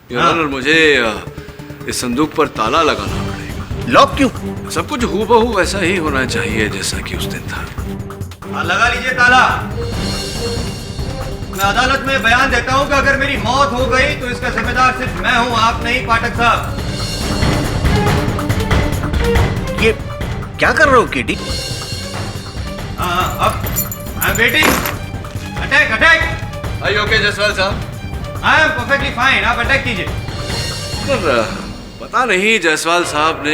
Your honour, मुझे इस संदूक पर ताला लगाना पड़ेगा। लॉक क्यों? सब कुछ हूबहू वैसा ही होना चाहिए जैसा कि उस दिन था। लगा लीजिए ताला। मैं अदालत में बयान देता हूं कि अगर मेरी मौत हो गई तो इसका जिम्मेदार सिर्फ मैं हूं, आप नहीं पाठक साहब। ये क्या कर रहे हो केडी? अब I am waiting. Attack attack. Are you okay Jaiswal साहब? आई एम परफेक्टली फाइन, आप अटैक कीजिए। पर पता नहीं जायसवाल साहब ने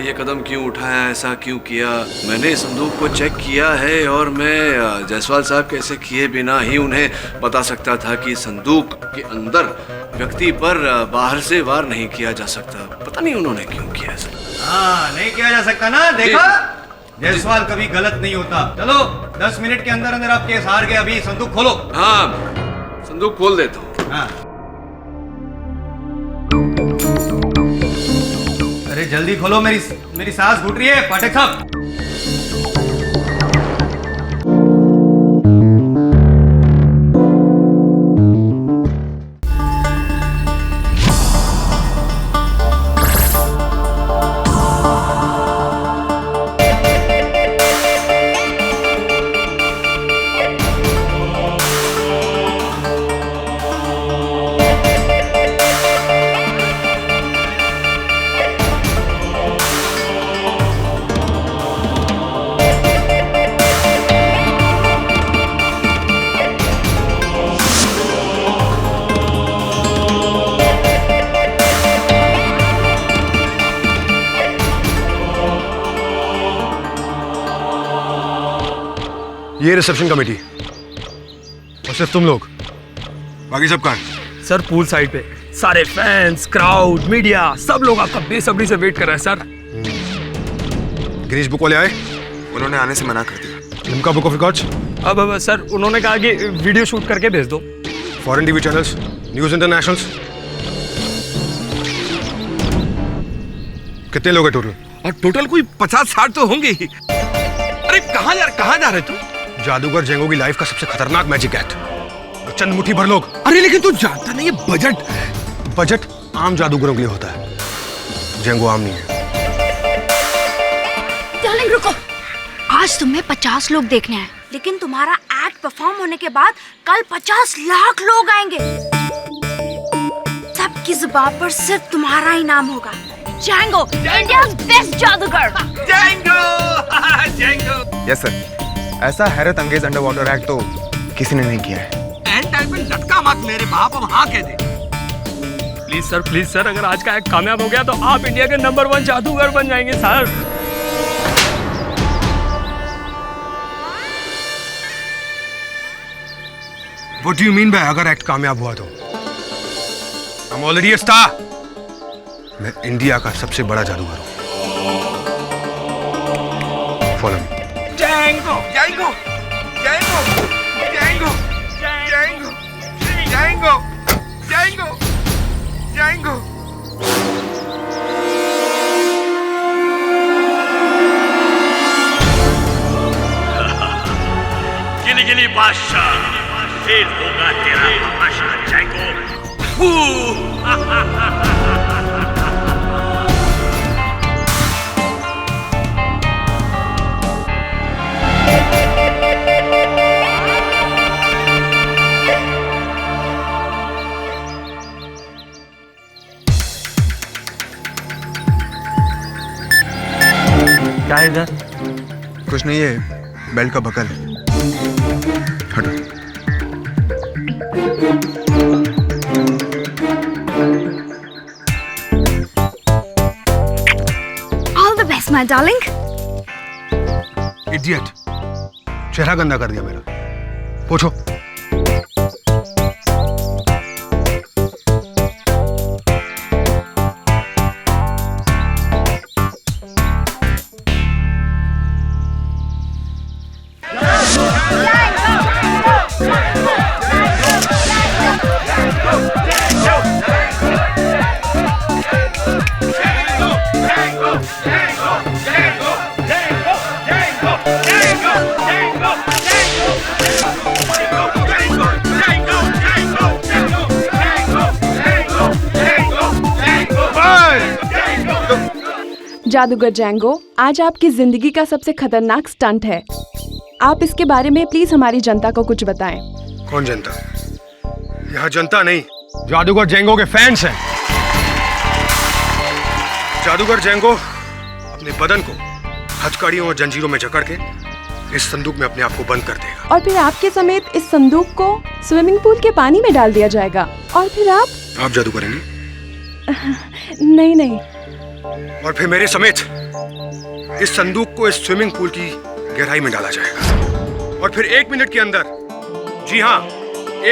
ये कदम क्यों उठाया, ऐसा क्यों किया। मैंने संदूक को चेक किया है और मैं जायसवाल साहब के ऐसे किए बिना ही उन्हें बता सकता था कि संदूक के अंदर व्यक्ति पर बाहर से वार नहीं किया जा सकता। पता नहीं उन्होंने क्यों किया ऐसा। हाँ, नहीं किया जा सकता ना, देखा? जायसवाल कभी गलत नहीं होता। चलो 10 मिनट के अंदर अंदर आप केस हार गए। अभी संदूक खोलो। हाँ, संदूक खोल देता हूँ। हाँ। अरे जल्दी खोलो, मेरी सांस घुट रही है पाठक साहब। ये रिसेप्शन कमेटी और सिर्फ तुम लोग, बाकी सब कहाँ? सर पूल साइड पे सारे फैंस, क्राउड, मीडिया सब लोग आपका बेसब्री से वेट कर रहे हैं सर। गिरीश बुक वाले आए? उन्होंने आने से मना कर दिया। Limca book of records? अब सर उन्होंने कहा कि वीडियो शूट करके भेज दो। Foreign TV channels, news internationals, कितने लोग हैं टोटल? और टोटल कोई 50-60 तो होंगे ही। अरे कहाँ जा रहे तू? जादूगर जेंगो की लाइफ का सबसे खतरनाक मैजिक एक्ट, चंद मुट्ठी भर लोग। अरे लेकिन तू जानता नहीं है बजट आम जादूगरों के लिए होता है, जेंगो आम नहीं है। डार्लिंग रुको, आज तुम्हें 50 लोग देखने आए, लेकिन तुम्हारा एक्ट परफॉर्म होने के बाद कल 50 लाख लोग आएंगे। सबकी जुबान पर सिर्फ तुम्हारा ही नाम होगा, जेंगो, इंडियाज़ बेस्ट जादूगर। जेंगो। यस सर, ऐसा हैरत अंगेज अंडर वाटर एक्ट तो किसी ने नहीं किया है। एंड टाइम में लटका मत मेरे बाप, हम हाँ कह दे। प्लीज सर, अगर आज का एक्ट कामयाब हो गया तो आप इंडिया के नंबर 1 जादूगर बन जाएंगे sir. What do you mean by अगर एक्ट कामयाब हुआ तो? I'm already a star. मैं इंडिया का सबसे बड़ा जादूगर हूँ। Follow me. Django, Django, Django, Django, Django, Django, Django, Django. गिली गिली बादशाह, फिर होगा तेरा तमाशा जैंगो। क्या है इधर? कुछ नहीं है, बेल्ट का बकल। हटो। All the best, my darling. Idiot. चेहरा गंदा कर दिया मेरा। पूछो। Django! जादूगर जैंगो, आज आपकी जिंदगी का सबसे खतरनाक स्टंट है। आप इसके बारे में प्लीज हमारी जनता को कुछ बताएं। कौन जनता? यहाँ जनता नहीं, जादूगर जेंगो के फैंस हैं। जादूगर जेंगो अपने बदन को हथकड़ियों और जंजीरों में जकड़ के इस संदूक में अपने आप को बंद कर देगा। और फिर आपके समेत इस संदूक को स्विमिंग पूल के पानी में डाल दिया जाएगा। और फिर आप जादू करेंगे? नहीं नहीं। और फिर मेरे समेत इस संदूक को इस स्विमिंग पूल की गहराई में डाला जाएगा। और फिर 1 मिनट के अंदर, जी हाँ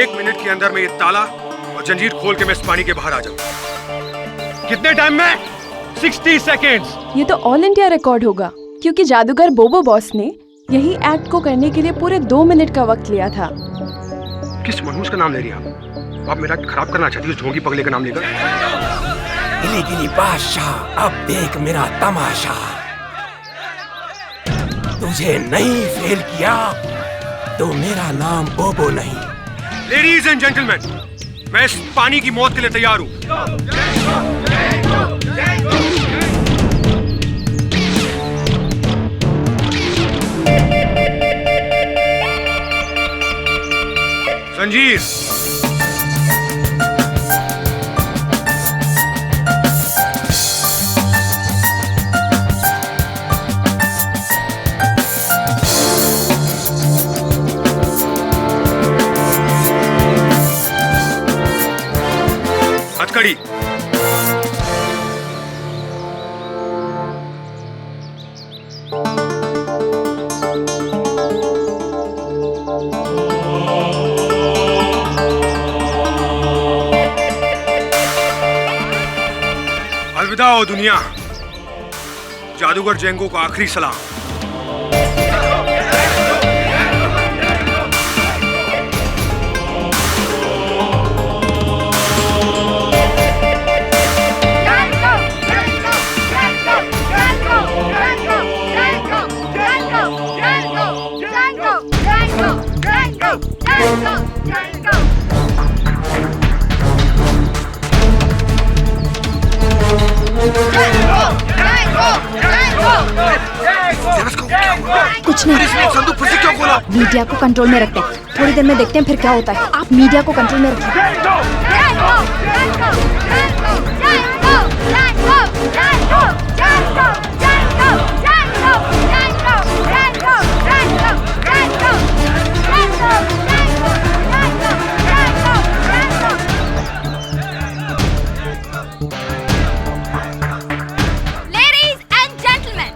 1 मिनट के अंदर मैं ये ताला और जंजीर खोल के मैं इस पानी के बाहर आ जाऊंगा। कितने टाइम में? 60 सेकेंड्स। ये तो ऑल इंडिया रिकॉर्ड होगा, क्योंकि जादूगर बोबो बॉस ने यही एक्ट को करने के लिए पूरे 2 मिनट का वक्त लिया था। किस मनहूस का नाम ले रही हैं आप? मेरा खराब करना चाहती हो ढोंगी पगले का नाम लेकर? गिली गिली बादशाह, अब देख मेरा तमाशा। तुझे नहीं फेल किया तो मेरा नाम बोबो नहीं। लेडीज एंड जेंटलमैन, मैं इस पानी की मौत के लिए तैयार हूं। संजीव, हथकड़ी। अलविदा ओ दुनिया, जादूगर जेंगो को आखिरी सलाम। कुछ नहीं। संदूक फिर से क्यों खोला? मीडिया को कंट्रोल में रखते हैं, थोड़ी देर में देखते हैं फिर क्या होता है। आप मीडिया को कंट्रोल में रखिए। लेडीज एंड जेंटलमैन,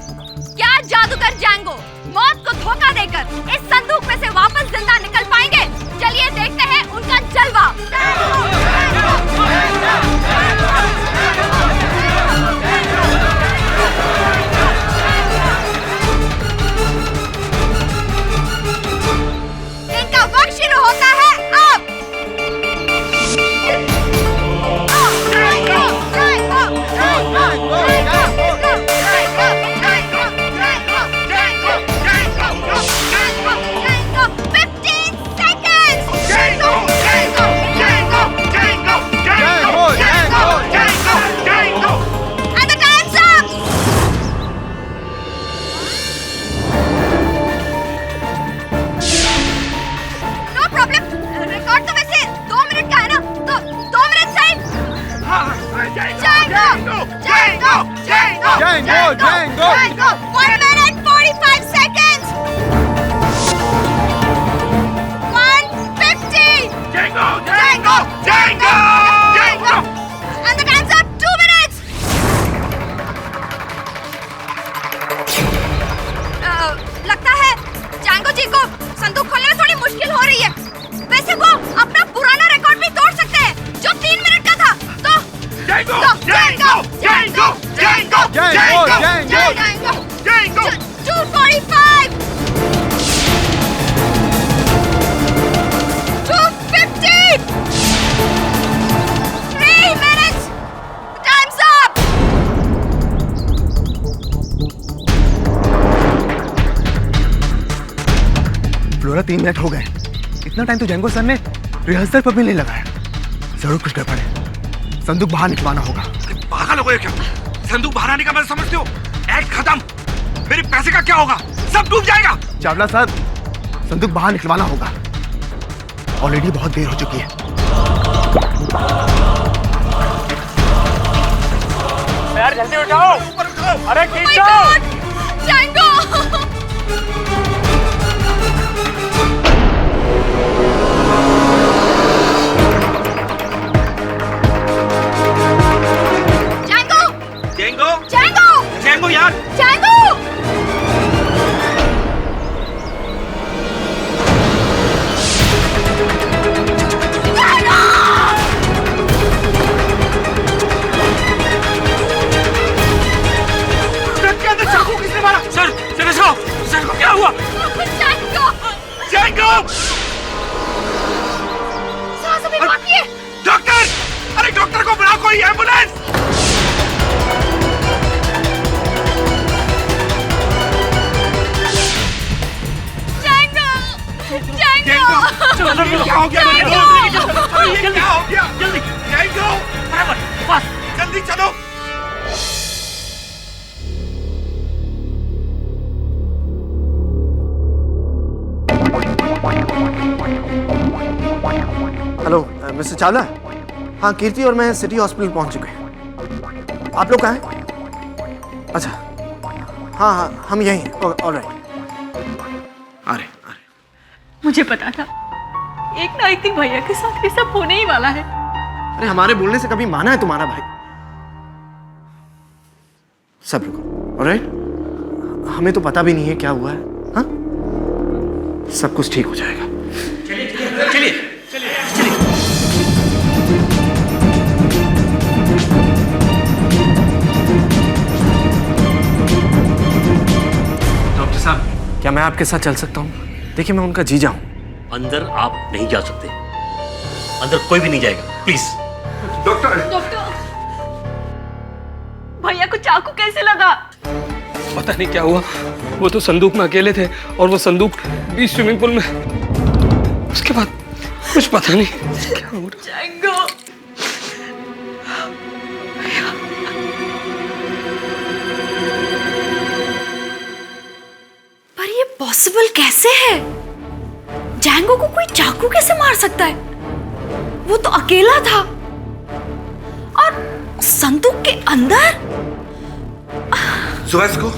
क्या जादूगर जैंगो मौत को धोखा देकर इस संदूक में से वापस जिंदा निकल पाएंगे? चलिए देखते हैं उनका जलवा। इनका वक्त शुरू होता है अब। Django! 1 minute 45 seconds! 1:50! Django! And the time's up! 2 minutes! लगता है जैंगो जी को संदूक खोलने में थोड़ी मुश्किल हो रही है। वैसे वो अपना पुराना रिकॉर्ड भी तोड़ सकते हैं, जो 3 मिनट का था। तो Django! 2:45! 2:50! 3 minutes! Time's up! Flora 3 minute हो गए। इतना टाइम तो जेंगो सर ने रिहर्सल पर भी नहीं लगाया। जरूर कुछ गड़बड़ है। संदूक बाहर निकलवाना होगा। पागल हो गए क्या? संदूक बाहर आने का मतलब समझते हो? एक्ट खत्म। मेरे पैसे का क्या होगा? सब डूब जाएगा। चावला साहब, संदूक बाहर निकलवाना होगा। ऑलरेडी बहुत देर हो चुकी है। यार जल्दी उठाओ। अरे खींचो। जैंगो! Django Django! जेंगो यार जैंगो! चाकू किसने मारा? सर सर को क्या हुआ? जैंगो! जेंगो सांस अभी बाकी है। डॉक्टर! अरे डॉक्टर को बुलाओ, कोई एम्बुलेंस! जैंगो! क्या हो गया? जैंगो! क्या हो गया? जल्दी जेंगो बराबर बस जल्दी चलो। Hello mister Chawla. हाँ, कीर्ति और मैं सिटी हॉस्पिटल पहुंच चुके हैं। आप लोग कहाँ हैं? अच्छा, हाँ हाँ, हम यहीं हैं। ऑलराइट, आ रहे। मुझे पता था एक ना एक दिन भैया के साथ ये सब होने ही वाला है। अरे हमारे बोलने से कभी माना है तुम्हारा भाई? सब रुको, ऑलराइट? हमें तो पता भी नहीं है क्या हुआ है। हाँ, सब कुछ ठीक हो जाएगा। चलिए डॉक्टर साहब, क्या मैं आपके साथ चल सकता हूँ? देखिए, मैं उनका जीजा हूँ। अंदर आप नहीं जा सकते, अंदर कोई भी नहीं जाएगा, प्लीज। डॉक्टर! भैया को चाकू कैसे लगा? पता नहीं क्या हुआ। वो तो संदूक में अकेले थे और वो संदूक भी स्विमिंग पूल में। उसके बाद कुछ पता नहीं क्या हो रहा। जैंगो! पर ये पॉसिबल कैसे है? जैंगो को कोई चाकू कैसे मार सकता है? वो तो अकेला था और संदूक के अंदर। सुहास को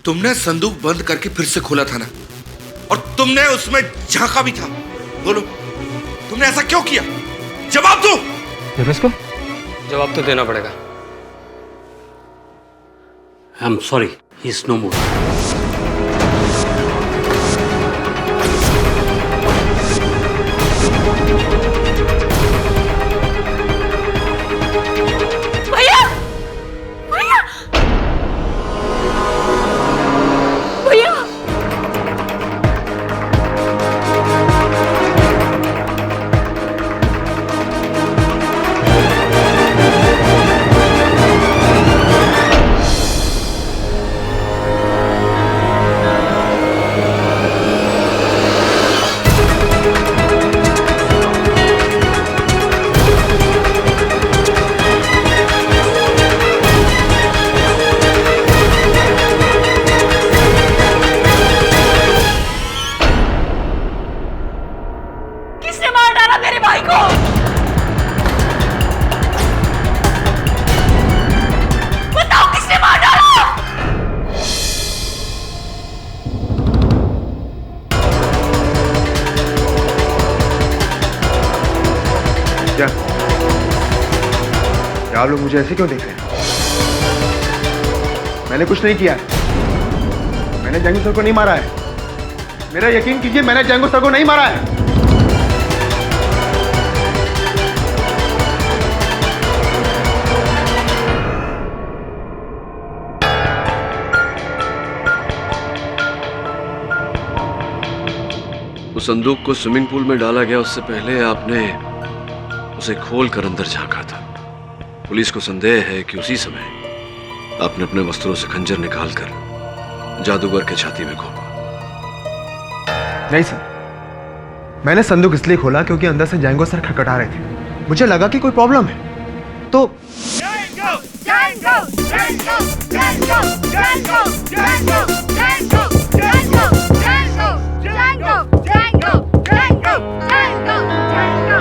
तुमने संदूक बंद करके फिर से खोला था ना, और तुमने उसमें झांका भी था। बोलो, तुमने ऐसा क्यों किया? जवाब दो। को जवाब तो देना पड़ेगा। I am sorry, he is no more. आप लोग मुझे ऐसे क्यों देख रहे हैं? मैंने कुछ नहीं किया है। मैंने जैंगो सर को नहीं मारा है। मेरा यकीन कीजिए, मैंने जैंगो सर को नहीं मारा है। उस संदूक को स्विमिंग पूल में डाला गया उससे पहले आपने उसे खोलकर अंदर झांका था। पुलिस को संदेह है कि उसी समय आपने अपने वस्त्रों से खंजर निकालकर जादूगर के छाती में घोंपा। नहीं सर, मैंने संदूक इसलिए खोला क्योंकि अंदर से जैंगो सर खटखटा रहे थे। मुझे लगा कि कोई प्रॉब्लम है, तो Django, Django, Django, Django, Django, Django, Django, Django, Django, Django, Django, Django, Django.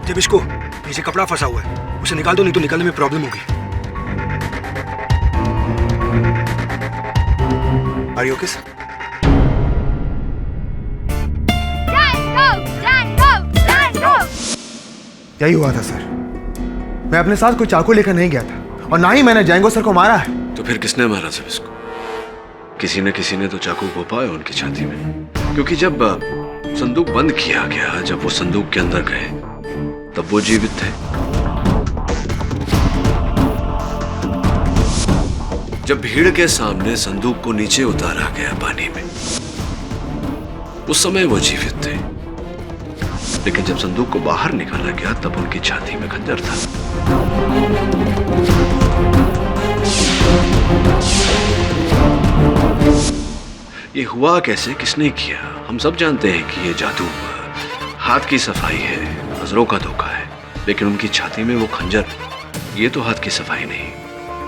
जब इसको नीचे कपड़ा फंसा हुआ है उसे निकाल दो, नहीं तो निकलने में प्रॉब्लम होगी। Are you okay, sir? Django, Django, Django. यही हुआ था सर। मैं अपने साथ कोई चाकू लेकर नहीं गया था और ना ही मैंने जैंगो सर को मारा है। तो फिर किसने मारा सब इसको? किसी ने तो चाकू घोंपाया उनकी छाती में, क्योंकि जब संदूक बंद किया गया, जब वो संदूक के अंदर गए तब वो जीवित थे। जब भीड़ के सामने संदूक को नीचे उतारा गया पानी में, उस समय वो जीवित थे, लेकिन जब संदूक को बाहर निकाला गया तब उनकी छाती में खंजर था। ये हुआ कैसे, किसने किया? हम सब जानते हैं कि ये जादू हाथ की सफाई है, नजरों का धोखा है, लेकिन उनकी छाती में वो खंजर, ये तो हाथ की सफाई नहीं,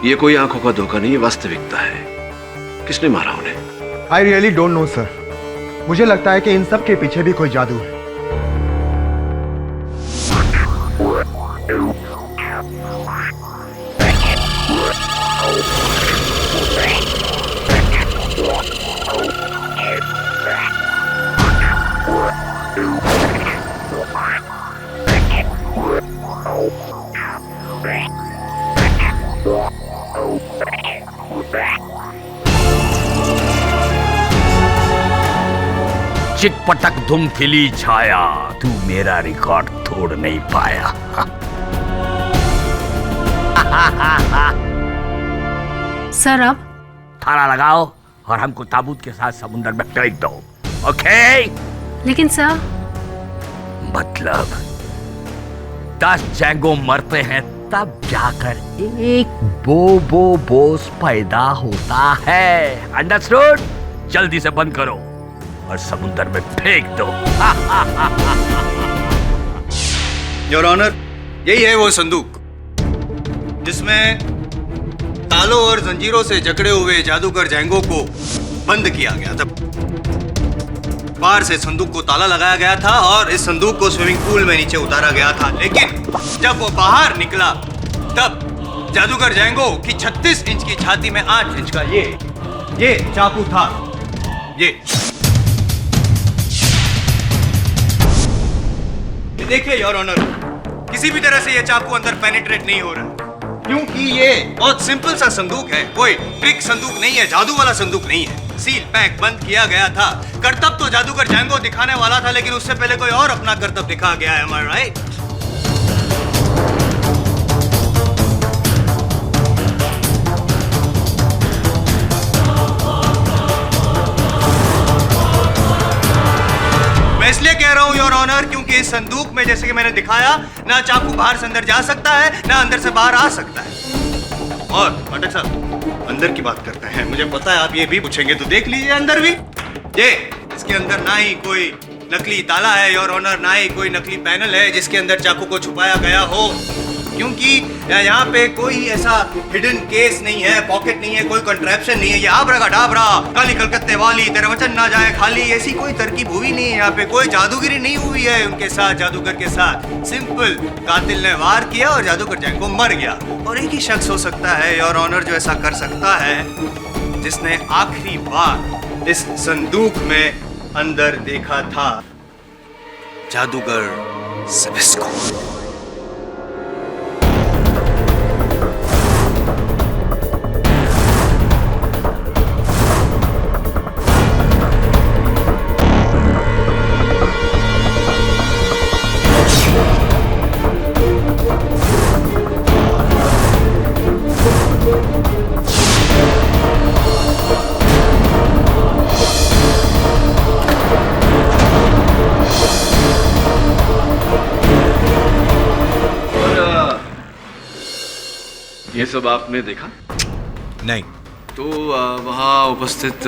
ये कोई आंखों का धोखा नहीं, ये वास्तविकता है। किसने मारा उन्हें? I really don't know sir. मुझे लगता है कि इन सब के पीछे भी कोई जादू है। चिटपटक धुम खिली छाया, तू मेरा रिकॉर्ड तोड़ नहीं पाया। सर अब थाला लगाओ और हमको ताबूत के साथ समुद्र में फेंक दो, ओके? लेकिन सर मतलब 10 जैंगो मरते हैं तब जाकर एक बोबो बोस पैदा होता है, अंडरस्टूड? जल्दी से बंद करो और समुद्र में फेंक दो। योर ऑनर, यही है वो संदूक जिसमें तालों और जंजीरों से जकड़े हुए जादूगर जैंगो को बंद किया गया था। बाहर से संदूक को ताला लगाया गया था और इस संदूक को स्विमिंग पूल में नीचे उतारा गया था, लेकिन जब वो बाहर निकला तब जादूगर जैंगो की 36 इंच की छाती में 8 इंच का ये चाकू था। ये देखिए योर ऑनर, किसी भी तरह से ये चाकू अंदर पेनिट्रेट नहीं हो रहा, क्योंकि ये बहुत सिंपल सा संदूक है, कोई ट्रिक संदूक नहीं है, जादू वाला संदूक नहीं है। सील पैक बंद किया गया था। करतब तो जादूगर जैंगो दिखाने वाला था, लेकिन उससे पहले कोई और अपना करतब दिखा गया है, am I right? मैं इसलिए कह रहा हूं योर ऑनर, क्योंकि इस संदूक में जैसे कि मैंने दिखाया, ना चाकू बाहर से अंदर जा सकता है, ना अंदर से बाहर आ सकता है। और पाठक साहब, अंदर की बात करते हैं। मुझे पता है आप ये भी पूछेंगे, तो देख लीजिए अंदर भी। ये इसके अंदर ना ही कोई नकली ताला है योर ऑनर, ना ही कोई नकली पैनल है जिसके अंदर चाकू को छुपाया गया हो, क्योंकि यहाँ पे कोई ऐसा हिडन केस नहीं है, पॉकेट नहीं है, कोई कंट्रैप्शन नहीं है। ये आबरा का डाबरा, काली कलकत्ते वाली, तेरा वचन ना जाए खाली, ऐसी कोई तरकीब हुई नहीं है। यहाँ पे कोई जादूगिरी नहीं हुई है उनके साथ, जादूगर के साथ। सिंपल, कातिल ने वार किया और जादूगर जैंगो मर गया। और एक ही शख्स हो सकता है योर ऑनर जो ऐसा कर सकता है, जिसने आखिरी बार इस संदूक में अंदर देखा था, जादूगर सिबिस्को। ये सब आपने देखा? नहीं। तो वहाँ उपस्थित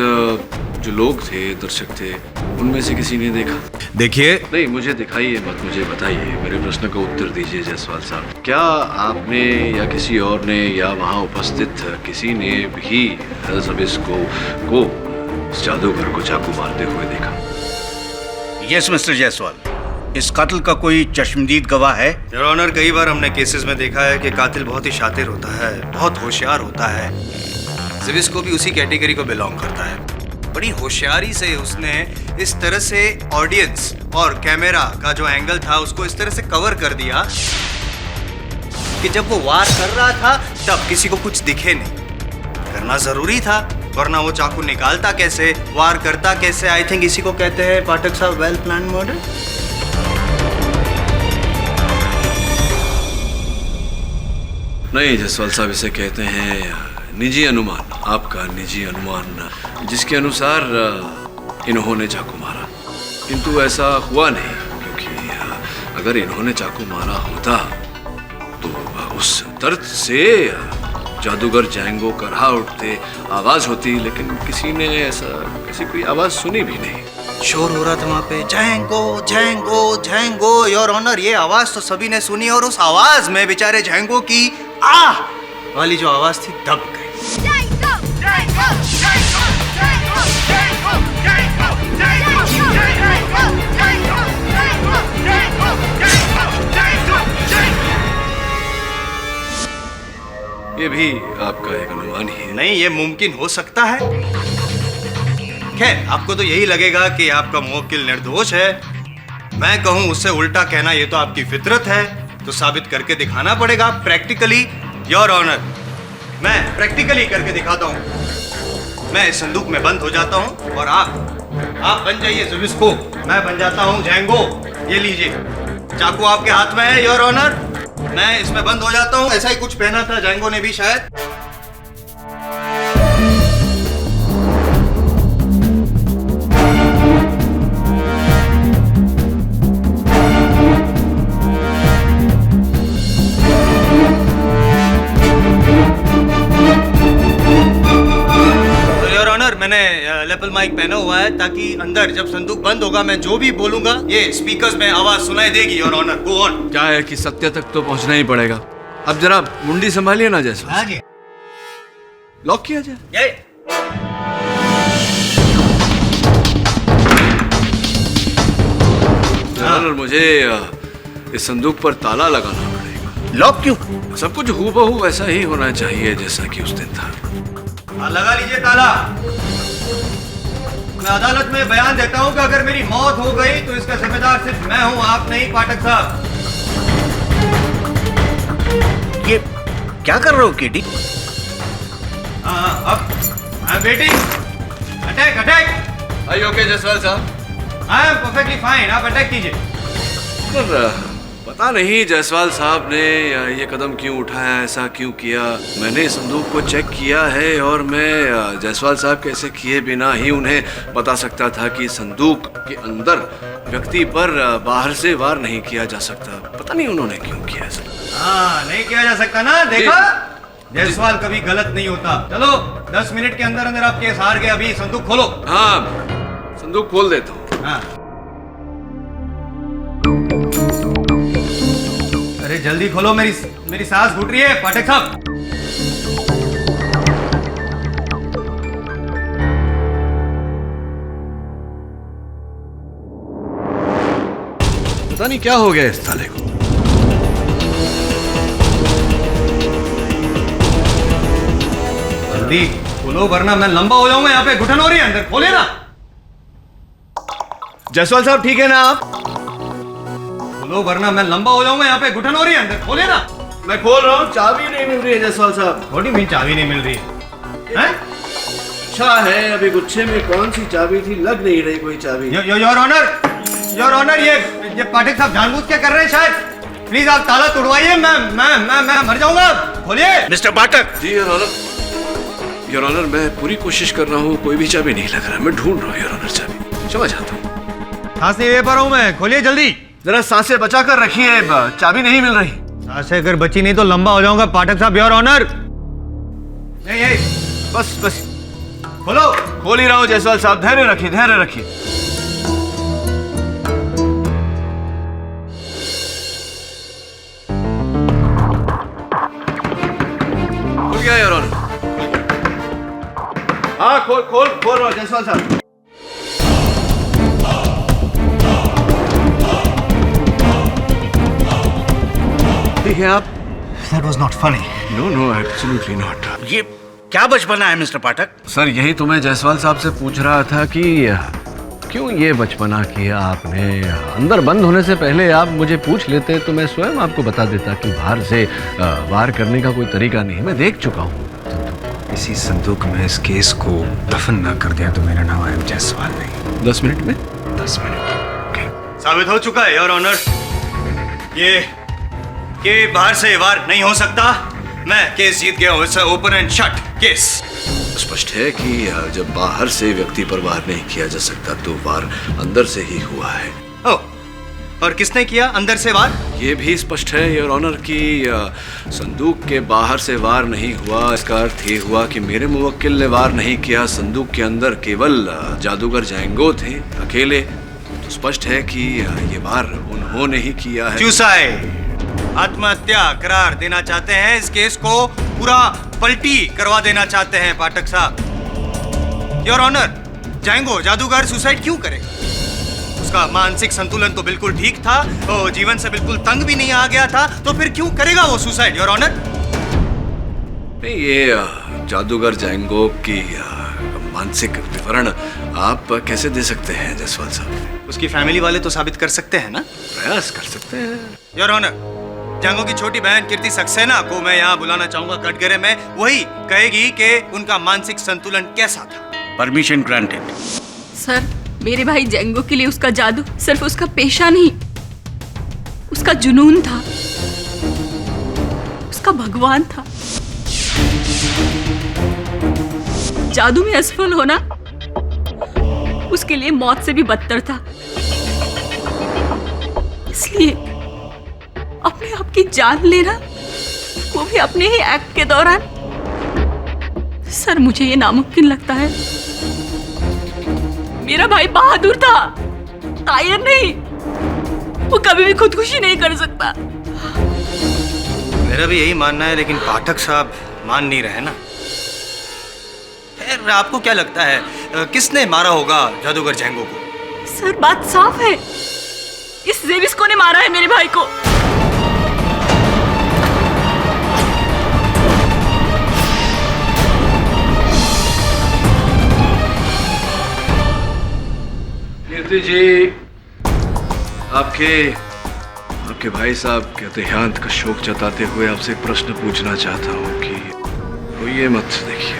जो लोग थे, दर्शक थे, उनमें से किसी ने देखा? देखिए, नहीं, मुझे दिखाइए मत, मुझे बताइए, मेरे प्रश्न का उत्तर दीजिए जायसवाल साहब। क्या आपने या किसी और ने या वहाँ उपस्थित किसी ने भी एलिजाबेथ को इस जादूगर को चाकू मारते हुए देखा? यस मिस्टर जायसवाल, इस कातिल का कोई चश्मदीद गवाह है? योर ऑनर, कई बार हमने केसेस में देखा है कि कातिल बहुत ही शातिर होता है, बहुत होशियार होता है। जिविस को भी उसी कैटेगरी को बिलोंग करता है। बड़ी होशियारी से उसने इस तरह से ऑडियंस और कैमरा का जो एंगल था उसको इस तरह से कवर कर दिया कि जब वो वार कर रहा था तब किसी को कुछ दिखे नहीं। करना जरूरी था, वरना वो चाकू निकालता कैसे, वार करता कैसे? आई थिंक इसी को कहते हैं पाठक साहब वेल प्लान मर्डर। नहीं जायसवाल साहब, इसे कहते हैं निजी अनुमान, आपका निजी अनुमान, जिसके अनुसार इन्होंने चाकू मारा। किंतु ऐसा हुआ नहीं, क्योंकि अगर इन्होंने चाकू मारा होता तो उस दर्द से जादूगर जैंगो करहा उठते, आवाज होती, लेकिन किसी ने कोई आवाज सुनी भी नहीं। शोर हो रहा था वहाँ पे, Django Django Django. Your honour, ये आवाज तो सभी ने सुनी और उस आवाज में बेचारे जैंगो की आह वाली जो आवाज थी दब गई। ये भी आपका एक अनुमान ही है? नहीं, ये मुमकिन हो सकता है। खैर, आपको तो यही लगेगा कि आपका मुवक्किल निर्दोष है। मैं कहूं उससे उल्टा कहना, ये तो आपकी फितरत है, तो साबित करके दिखाना पड़ेगा प्रैक्टिकली। योर ऑनर, मैं प्रैक्टिकली करके दिखाता हूं। मैं इस संदूक में बंद हो जाता हूं और आप बन जाइए जिविस को, मैं बन जाता हूं जैंगो। ये लीजिए, चाकू आपके हाथ में है योर ऑनर। मैं इसमें बंद हो जाता हूं। ऐसा ही कुछ पहना था जैंगो ने भी शायद। मैंने लेपल माइक पहना हुआ है ताकि अंदर जब संदूक बंद होगा मैं जो भी बोलूंगा ये स्पीकर्स में आवाज सुनाई देगी। Your honour, go on. क्या है कि सत्य तक तो पहुंचना ही पड़ेगा। अब जरा मुंडी संभालिए ना जायसवाल। लॉक किया जाए। ऑनर, मुझे इस संदूक पर ताला लगाना पड़ेगा। लॉक क्यों? सब कुछ हूबहू वैसा ही होना चाहिए जैसा कि उस दिन था। लगा लीजिए ताला। मैं अदालत में बयान देता हूं कि अगर मेरी मौत हो गई तो इसका जिम्मेदार सिर्फ मैं हूं, आप नहीं पाठक साहब। ये क्या कर रहे हो केटी? अब I am waiting. Attack attack. Are you okay Jaiswal साहब? I am perfectly fine. आप अटैक कीजिए। पता नहीं जायसवाल साहब ने ये कदम क्यों उठाया, ऐसा क्यों किया। मैंने संदूक को चेक किया है और मैं जायसवाल साहब कैसे किए बिना ही उन्हें बता सकता था कि संदूक के अंदर व्यक्ति पर बाहर से वार नहीं किया जा सकता। पता नहीं उन्होंने क्यों किया ऐसा। हाँ, नहीं किया जा सकता ना, देखा? जायसवाल कभी गलत नहीं होता। चलो 10 मिनट के अंदर अंदर आप केस हार गए। अभी संदूक खोलो। हाँ, संदूक खोल देता हूँ। हाँ। अरे जल्दी खोलो, मेरी सांस घुट रही है पाठक साहब। पता नहीं क्या हो गया इस ताले को। जल्दी खोलो वरना मैं लंबा हो जाऊंगा। यहाँ पे घुटन हो रही है, अंदर खोले ना। जायसवाल साहब ठीक है ना आप? खोलो वरना मैं लंबा हो जाऊंगा। यहाँ पे घुटन हो रही है, अंदर खोले ना। मैं खोल रहा हूँ, चाबी नहीं मिल रही है जायसवाल साहब। थोड़ी मेरी चाबी नहीं मिल रही है? अच्छा है, अभी गुच्छे में कौन सी चाबी थी, लग नहीं रही कोई चाबी। योर ऑनर, ये पाठक साहब जानबूझ के कर रहे हैं शायद। प्लीज आप ताला तोड़वाइए, मैं मर जाऊंगा। खोलिए मिस्टर पाठक। जी योर ऑनर। योर ऑनर, मैं पूरी कोशिश कर रहा हूँ, कोई भी चाबी नहीं लग रहा। मैं ढूंढ रहा हूँ योर ऑनर चाबी। क्षमा चाहता हूँ। सांस नहीं ले पा रहा हूँ मैं। खोलिए जल्दी। जरा सांसें बचा कर रखिए, चाबी नहीं मिल रही। सांसें अगर बची नहीं तो लंबा हो जाऊंगा पाठक साहब। Your honour. नहीं, बस खोलो। खोल ही रहा हूँ जायसवाल साहब, धैर्य रखिए, धैर्य रखिए। खुल गया योर ऑनर। हाँ खोल खोल खोल रहा हूँ जायसवाल साहब। ठीक है आप? That was not funny. No no absolutely not. ये क्या बचपना है मिस्टर पाठक? सर यही तो मैं जायसवाल साहब से पूछ रहा था कि क्यों ये बचपना किया आपने। अंदर बंद होने से पहले आप मुझे पूछ लेते तो मैं स्वयं आपको बता देता कि बाहर से वार करने का कोई तरीका नहीं, मैं देख चुका हूँ। इसी संदूक में इस केस को दफन ना कर दिया तो मेरा नाम आयम जायसवाल नहीं। 10 मिनट में? 10 मिनट। साबित हो चुका है योर ऑनर, ये बाहर से वार नहीं हो सकता। मैं केस जीत गया हूँ। It's open and shut case. स्पष्ट है कि जब बाहर से व्यक्ति पर वार नहीं किया जा सकता तो वार अंदर से ही हुआ है। ओ, और किसने किया अंदर से वार? ये भी स्पष्ट है योर ऑनर कि संदूक के बाहर से वार नहीं हुआ। इसका अर्थ ये हुआ कि मेरे मुवक्किल ने वार नहीं किया। संदूक के अंदर केवल जादूगर जैंगो थे अकेले। तो स्पष्ट है कि ये वार उन्होंने ही किया है। सुसाइड, आत्महत्या करार देना चाहते हैं। इस केस को पूरा पलटी करवा देना चाहते हैं पाठक साहब। योर ऑनर, जैंगो जादूगर सुसाइड क्यों करेगा? उसका मानसिक संतुलन तो बिल्कुल ठीक था, वो जीवन से बिल्कुल तंग भी नहीं आ गया था, तो फिर क्यों करेगा वो सुसाइड योर ऑनर? नहीं, ये जादूगर जैंगो की मानसिक विवरण आप कैसे दे सकते हैं जायसवाल साहब? उसकी फैमिली वाले तो साबित कर सकते हैं ना? प्रयास कर सकते हैं योर ऑनर। जैंगो की छोटी बहन कीर्ति सक्सेना को मैं यहाँ बुलाना चाहूंगा कटघरे में। वही कहेगी कि उनका मानसिक संतुलन कैसा था। Permission granted. सर, मेरे भाई जैंगो के लिए उसका जादू सिर्फ उसका पेशा नहीं, उसका जुनून था, उसका भगवान था। जादू में असफल होना उसके लिए मौत से भी बदतर था। इसलिए अपने आप की जान लेना, वो भी अपने ही एक्ट के दौरान, सर मुझे ये नामुमकिन लगता है। मेरा भाई बहादुर था, कायर नहीं। वो कभी भी खुदकुशी नहीं कर सकता। मेरा भी यही मानना है, लेकिन पाठक साहब मान नहीं रहे ना। फिर आपको क्या लगता है किसने मारा होगा जादूगर जैंगो को? सर बात साफ है, इस जेबिस्को ने मारा है मेरे भाई को। कीर्ति जी, आपके भाई साहब के देहांत का शोक जताते हुए आपसे एक प्रश्न पूछना चाहता हूँ कि वो ये मत देखिए,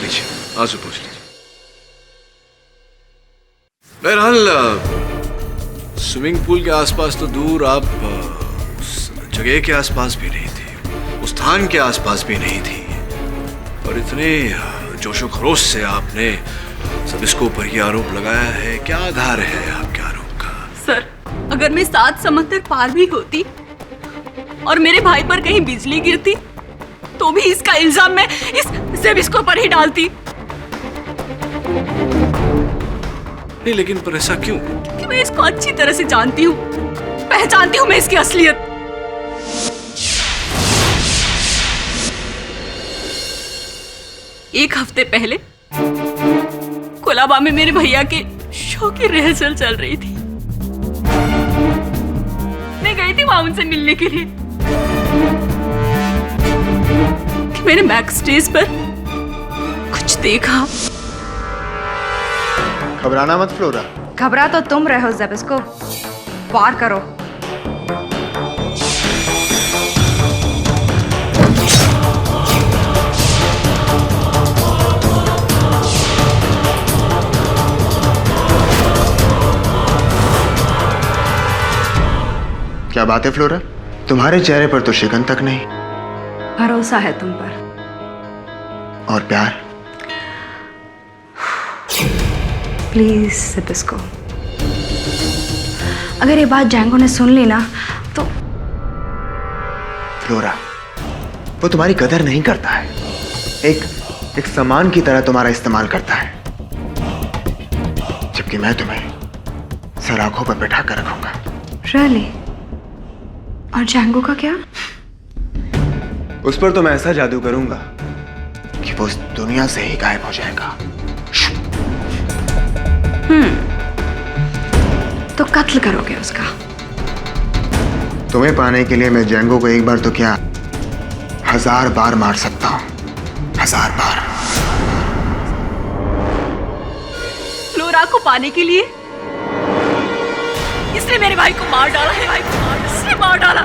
लीजिए आंसू पूछ लीजिए। बहरहाल स्विमिंग पूल के आसपास तो दूर, आप उस जगह के आसपास भी नहीं थी, उस स्थान के आसपास भी नहीं थी, और इतने जोशो खरोश से आपने सब इसको ऊपर ये आरोप लगाया है। क्या आधार है आपके आरोप का? सर, अगर मैं 7 समंदर पार भी होती और मेरे भाई पर कहीं बिजली गिरती तो भी इसका इल्जाम मैं इस जेबिस्को पर ही डालती। नहीं, लेकिन पर ऐसा क्यों? क्योंकि मैं इसको अच्छी तरह से जानती हूँ, पहचानती हूँ मैं इसकी असलियत। एक हफ्ते पहले कोलाबा में मेरे भैया के शो की रिहर्सल चल रही थी। मैं गई थी वहां उनसे मिलने के लिए कि मैंने बैक स्टेज पर कुछ देखा। घबराना मत फ्लोरा। घबरा तो तुम रहे हो जेबिस्को। वार करो। क्या बात है फ्लोरा, तुम्हारे चेहरे पर तो शिकन तक नहीं। भरोसा है तुम पर। और प्यार? प्लीज जेबिस्को, अगर ये बात जैंगो ने सुन ली ना तो। फ्लोरा, वो तुम्हारी कदर नहीं करता है। एक सामान की तरह तुम्हारा इस्तेमाल करता है, जबकि मैं तुम्हें सर आंखों पर बैठा कर रखूंगा। रियली? और जैंगो का क्या? उस पर तो मैं ऐसा जादू करूंगा कि वो इस दुनिया से ही गायब हो जाएगा। तो कत्ल करोगे उसका? तुम्हें पाने के लिए मैं जैंगो को एक बार तो क्या 1000 बार मार सकता हूं। 1000 बार। फ्लोरा को पाने के लिए इसने मेरे भाई को मार डाला है। इसने मार डाला।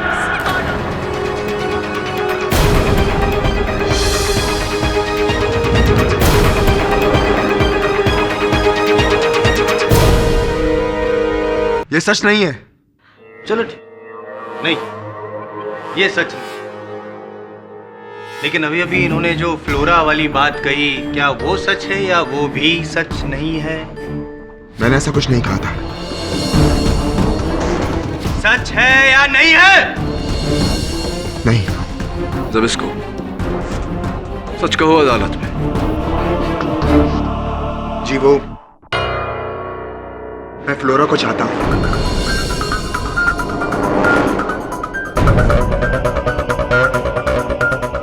ये सच नहीं है। चलो ठीक, नहीं ये सच है। लेकिन अभी अभी इन्होंने जो फ्लोरा वाली बात कही, क्या वो सच है या वो भी सच नहीं है? मैंने ऐसा कुछ नहीं कहा था। सच है या नहीं है? नहीं। जब इसको सच कहो अदालत में। जी वो, मैं फ्लोरा को चाहता हूं।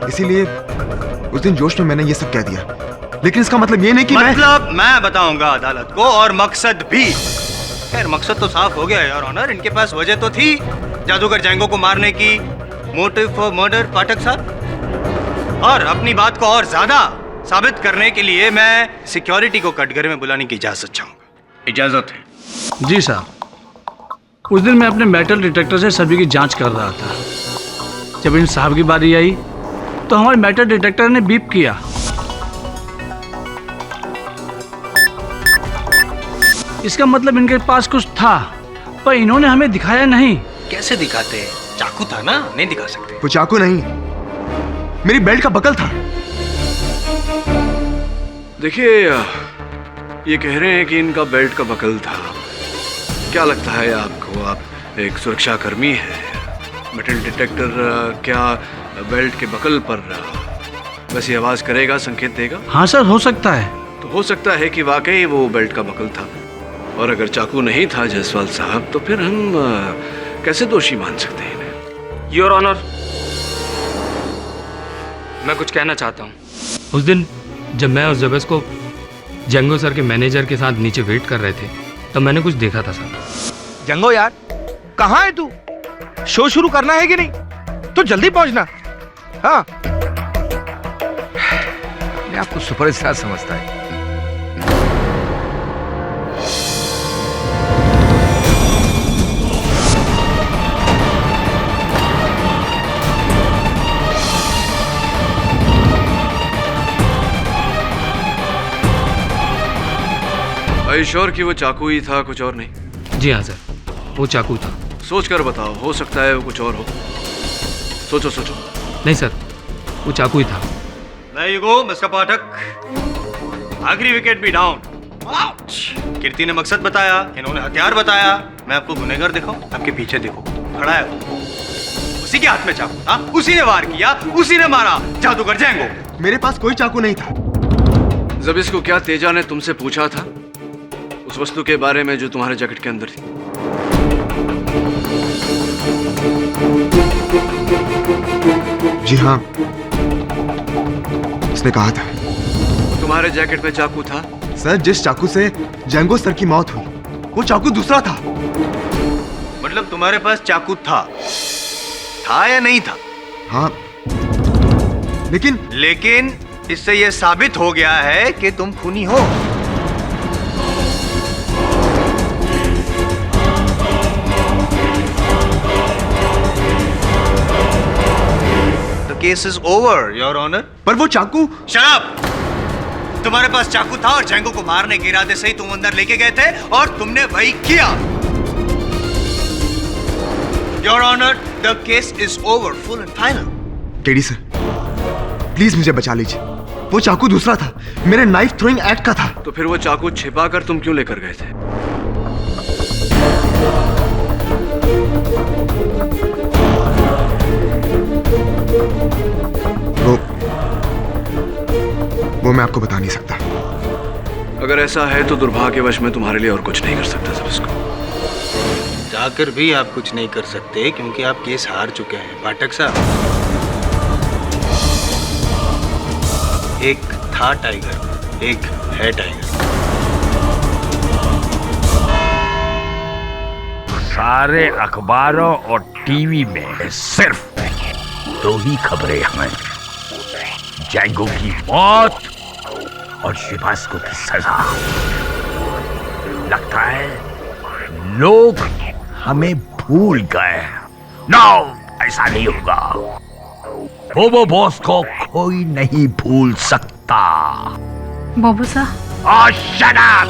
इसीलिए उस दिन जोश में मैंने ये सब कह दिया, लेकिन इसका मतलब ये नहीं कि मतलब मैं बताऊंगा अदालत को, और मकसद भी। खैर मकसद तो साफ हो गया योर ऑनर। इनके पास वजह तो थी जादूगर जैंगो को मारने की, मोटिव फॉर मर्डर पाठक साहब। और अपनी बात को और ज्यादा साबित करने के लिए मैं सिक्योरिटी को कटघरे में बुलाने की इजाजत चाहूंगा। इजाजत है। जी साहब, उस दिन मैं अपने मेटल डिटेक्टर से सभी की जांच कर रहा था। जब इन साहब की बारी आई तो हमारे मेटल डिटेक्टर ने बीप किया। इसका मतलब इनके पास कुछ था, पर इन्होंने हमें दिखाया नहीं। कैसे दिखाते? चाकू था ना, नहीं दिखा सकते। वो चाकू नहीं, मेरी बेल्ट का बकल था। देखिए, ये कह रहे हैं कि इनका बेल्ट का बकल था। क्या लगता है आपको? आप एक सुरक्षा कर्मी है, मेटल डिटेक्टर क्या बेल्ट के बकल पर वैसी आवाज करेगा, संकेत देगा? हाँ सर, हो सकता है। तो हो सकता है कि वाकई वो बेल्ट का बकल था। और अगर चाकू नहीं था जायसवाल साहब, तो फिर हम कैसे दोषी मान सकते हैं इन्हें? योर ऑनर, मैं कुछ कहना चाहता हूँ। उस दिन जब मैं और जबेस को जंगो सर के मैनेजर के साथ नीचे वेट कर रहे थे, तब मैंने कुछ देखा था सर। जंगो यार, कहाँ है तू? शो शुरू करना है कि नहीं? तो जल्दी पहुंचना। हाँ, मैं आपको सुपरस्टार समझता है। श्योर कि वो चाकू ही था, कुछ और नहीं? जी हाँ सर, वो चाकू था। सोच कर बताओ, हो सकता है वो कुछ और हो। सोचो सोचो। नहीं सर, वो चाकू ही था। There you go, मिस्टर पाठक। आखिरी विकेट भी डाउन। कीर्ति ने मकसद बताया, इन्होंने हथियार बताया। मैं आपको गुनहगार दिखाऊं? आपके पीछे देखो, खड़ा है वो। उसी के हाथ में चाकू था, उसी ने वार किया, उसी ने मारा जादूगर जैंगो। मेरे पास कोई चाकू नहीं था। जब इसको क्या तेजा ने तुमसे पूछा था उस वस्तु के बारे में जो तुम्हारे जैकेट के अंदर थी? जी हाँ, उसने कहा था। तुम्हारे जैकेट में चाकू था? सर, जिस चाकू से जैंगो सर की मौत हुई, वो चाकू दूसरा था। मतलब तुम्हारे पास चाकू था या नहीं था? हाँ, लेकिन इससे यह साबित हो गया है कि तुम खूनी हो। Case is over your honour. पर वो चाकू। Shut up! तुम्हारे पास चाकू था और जैंगो को मारने के इरादे से ही तुम अंदर लेके गए थे, और तुमने वही किया। Your honour, the case is over, full and final. KD sir, please मुझे बचा लीजिए। वो चाकू दूसरा था, मेरे नाइफ थ्रोइंग एक्ट का था। तो फिर वो चाकू छिपा कर तुम क्यों लेकर गए थे? वो वो मैं आपको बता नहीं सकता। अगर ऐसा है तो दुर्भाग्यवश मैं तुम्हारे लिए और कुछ नहीं कर सकता ज़ेबिस्को। जाकर भी आप कुछ नहीं कर सकते क्योंकि आप केस हार चुके हैं पाठक साहब। एक था टाइगर, एक है टाइगर। सारे अखबारों और टीवी में सिर्फ 2 ही खबरें हैं, जैंगो की मौत और शेबास्को की सजा। लगता है लोग हमें भूल गए। नो, ऐसा नहीं होगा। बोबो बॉस को कोई नहीं भूल सकता। बोबो सा, shut up!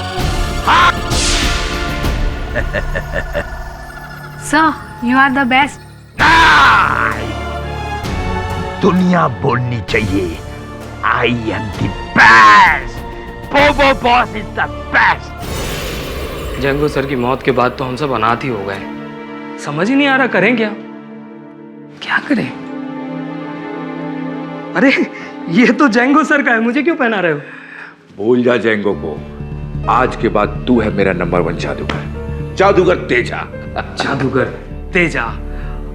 Sir, you are the best. दुनिया बोलनी चाहिए I am the best. Bobo boss is the best. Django sir की मौत के बाद तो हम सब अनाथ ही हो गए। समझ ही नहीं आ रहा करें क्या, क्या करें। अरे ये तो जैंगो सर का है, मुझे क्यों पहना रहे हो? भूल जा जैंगो को। आज के बाद तू है मेरा नंबर 1 जादूगर, जादूगर तेजा। जादूगर तेजा।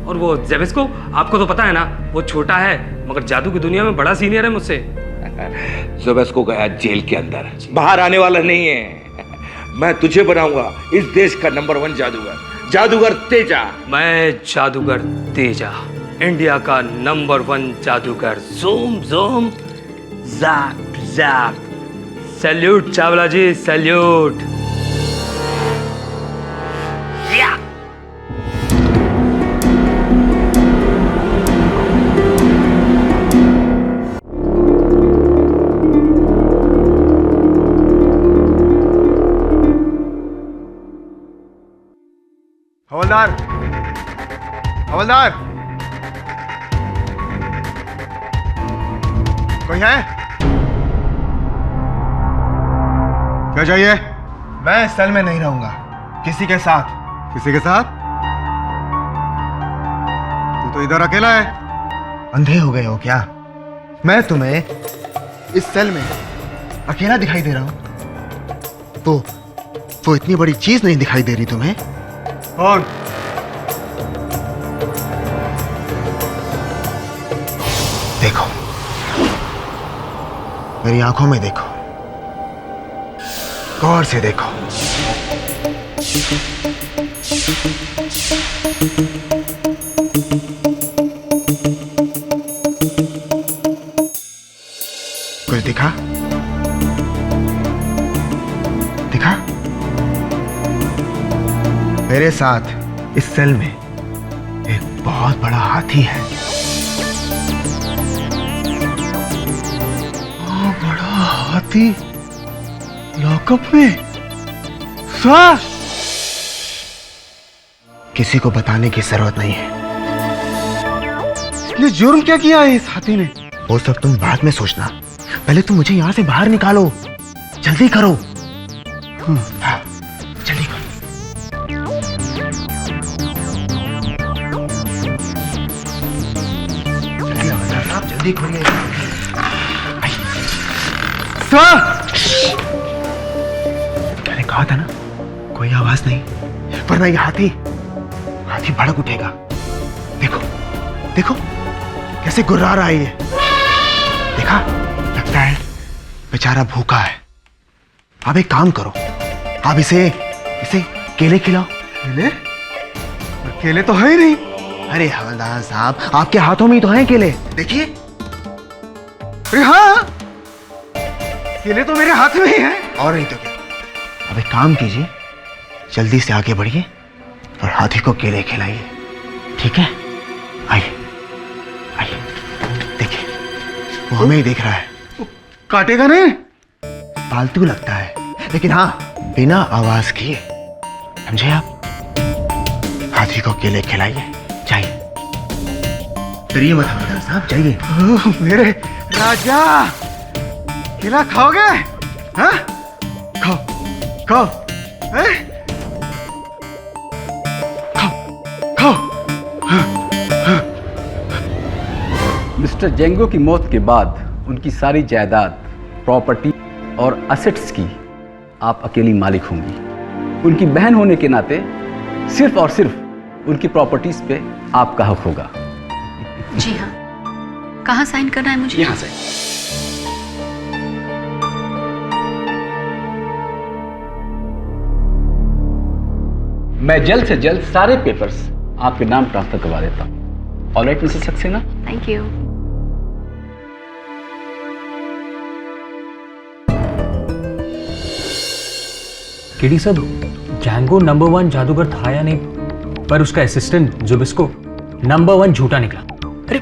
और वो ज़ेबिस्को, आपको तो पता है ना, वो छोटा है मगर जादू की दुनिया में बड़ा सीनियर है मुझसे। ज़ेबिस्को गया जेल के अंदर, बाहर आने वाला नहीं है। मैं तुझे बनाऊंगा इस देश का नंबर 1 जादूगर, जादूगर तेजा। मैं जादूगर तेजा, इंडिया का नंबर 1 जादूगर। Zoom zoom, zap zap. Salute Chawla ji, salute. हवलदार, हवलदार, कोई है? क्या चाहिए? मैं इस सेल में नहीं रहूंगा, किसी के साथ। किसी के साथ? तू तो इधर अकेला है। अंधे हो गए हो क्या? मैं तुम्हें इस सेल में अकेला दिखाई दे रहा हूं तो इतनी बड़ी चीज नहीं दिखाई दे रही तुम्हें? कौन? देखो, मेरी आंखों में देखो, गौर से देखो। कुछ दिखा? दिखा? मेरे साथ इस सेल में एक बहुत बड़ा हाथी है। बड़ा हाथी लॉकअप में? सर, किसी को बताने की जरूरत नहीं है। ये जुर्म क्या किया है इस हाथी ने? वो सब तुम बाद में सोचना, पहले तुम मुझे यहां से बाहर निकालो। जल्दी करो। हाँ, जल्दी करो। जल्दी खोलिए। सर, मैंने कहा था ना, कोई आवाज नहीं, वरना ये हाथी भड़क उठेगा। देखो देखो कैसे गुर्रा रहा है ये। देखा, लगता है बेचारा भूखा है। आप एक काम करो, आप इसे केले खिलाओ। केले? केले तो है ही नहीं। अरे हवलदार साहब, आपके हाथों में ही तो हैं केले, देखिए। अरे हाँ, केले तो मेरे हाथ में ही हैं। और नहीं तो क्या। अब एक काम कीजिए, जल्दी से आगे बढ़िए और हाथी को केले खिलाइए, ठीक है? आइए आइए, देखिए वो हमें ही देख रहा है। काटेगा नहीं? पालतू लगता है, लेकिन हाँ, बिना आवाज किए, समझे आप? हाथी को केले खिलाइए, जाइए। डरिए मत हवलदार साहब, जाइए। मेरे राजा, केला खाओगे? हाँ, खाओ खाओ, खाओ। मिस्टर जेंगो की मौत के बाद उनकी सारी जायदाद प्रॉपर्टी और असेट्स की आप अकेली मालिक होंगी। उनकी बहन होने के नाते सिर्फ और सिर्फ उनकी प्रॉपर्टीज पे आपका हक होगा। जी हाँ। कहाँ साइन करना है मुझे? यहाँ से। मैं जल्द से जल्द सारे पेपर्स आपके नाम ट्रांसफर करवा देता हूँ। Alright Mrs Saxena? Thank you. KD sir, Django number 1 जादूगर था या नहीं, पर उसका असिस्टेंट जुबिस्को नंबर 1 झूठा निकला। अरे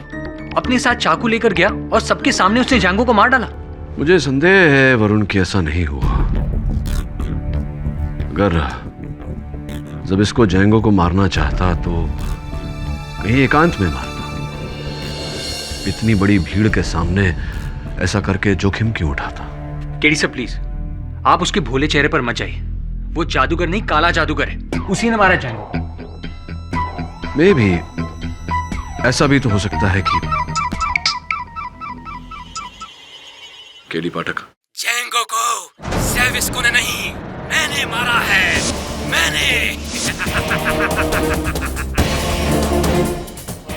अपने साथ चाकू लेकर गया और सबके सामने उसने जैंगो को मार डाला। मुझे संदेह है वरुण कि ऐसा नहीं हुआ। अगर जब इसको जैंगो को मारना चाहता तो कहीं एकांत में मारता। इतनी बड़ी भीड़ के सामने ऐसा करके जोखिम क्यों उठाता? केडी सर प्लीज, आप उसके भोले चेहरे पर मत जाइए। वो जादूगर नहीं, काला जादूगर है। उसी ने मारा जैंगो। मे भी ऐसा भी तो हो सकता है कि केडी पाठक, जैंगो को सेविस्को ने नहीं, मैंने मारा है। मैंने।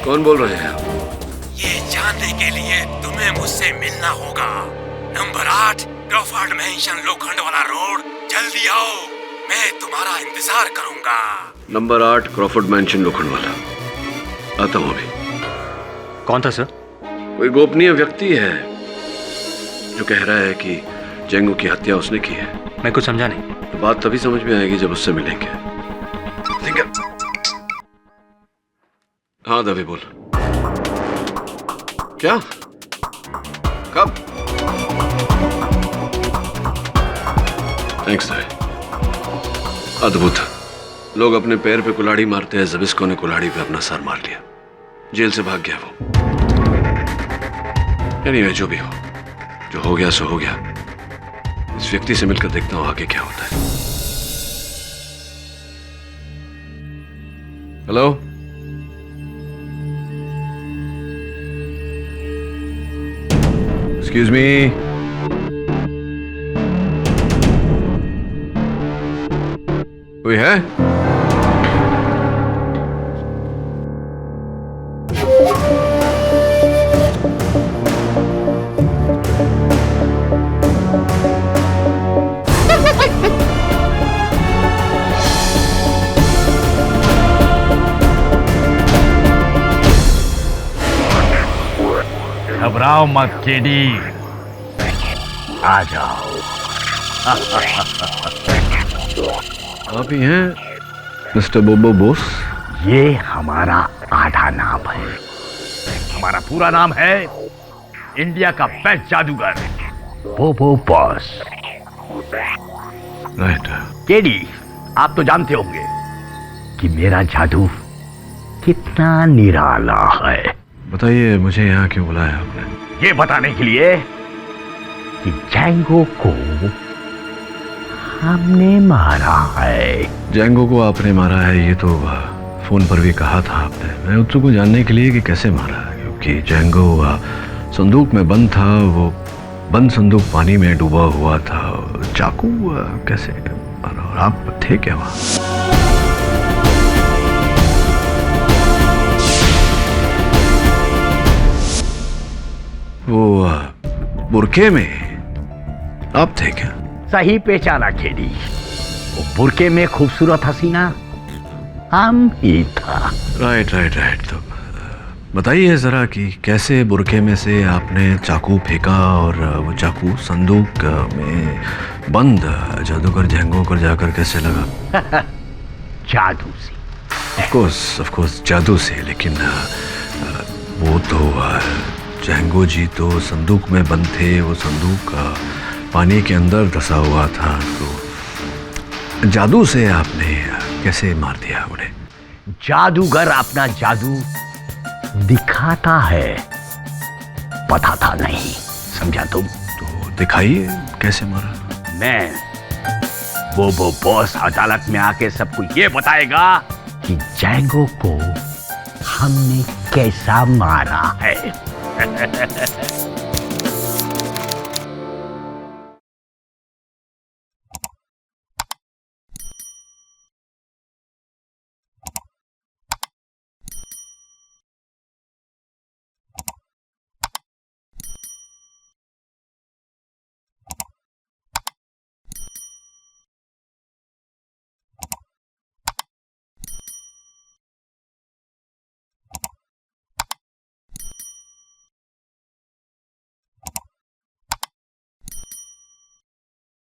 कौन बोल रहे हैं आप? ये जानने के लिए तुम्हें मुझसे मिलना होगा। नंबर 8 क्रॉफर्ड मैंशन, लोखंड वाला रोड। जल्दी आओ, मैं तुम्हारा इंतजार करूंगा। नंबर 8 क्रॉफर्ड मैंशन, लोखंड वाला। आता हूं अभी। कौन था सर? कोई गोपनीय व्यक्ति है जो कह रहा है कि जैंगो की हत्या उसने की है। मैं कुछ समझा नहीं। तो बात तभी समझ में आएगी जब उससे मिलेंगे। ठीक है? हाँ दवे बोल। क्या? कब? थैंक्स दवे। अद्भुत। लोग अपने पैर पे कुल्हाड़ी मारते हैं, जबिस्को ने कुल्हाड़ी पे अपना सर मार लिया। जेल से भाग गया वो। एनीवे, जो भी हो गया सो हो गया। इस व्यक्ति से मिलकर देखता हूं आगे क्या होता है। Hello, excuse me. कोई है? घबराओ मत केडी, आ जाओ। आप ही हैं मिस्टर बोबो बॉस? ये हमारा आधा नाम है। हमारा पूरा नाम है इंडिया का बेस्ट जादूगर बोबो बॉस। राइट। केडी, आप तो जानते होंगे कि मेरा जादू कितना निराला है। बताइए, मुझे यहाँ क्यों बुलाया आपने? ये बताने के लिए कि जैंगो को हमने मारा है। जैंगो को आपने मारा है, ये तो फोन पर भी कहा था आपने। मैं उत्सुक हूँ जानने के लिए कि कैसे मारा, क्योंकि जैंगो संदूक में बंद था। वो बंद संदूक पानी में डूबा हुआ था। चाकू कैसे मारा और आप थे क्या वहाँ? वो बुरके में आप थे क्या? सही पहचाना केडी। वो बुरके में खूबसूरत हसीना हम ही था। राइट। तो बताइए जरा कि कैसे बुरके में से आपने चाकू फेंका और वो चाकू संदूक में बंद जादूगर जैंगो को जाकर कैसे लगा? जादू से। ऑफ कोर्स जादू से, लेकिन वो तो जैंगो जी तो संदूक में बंद थे। वो संदूक पानी के अंदर धंसा हुआ था, तो जादू से आपने कैसे मार दिया उन्हें? जादूगर अपना जादू दिखाता है, बताता नहीं। समझा तुम? तो दिखाइए कैसे मारा। मैं बोबो बॉस अदालत में आके सबको ये बताएगा कि जैंगो को हमने कैसा मारा है।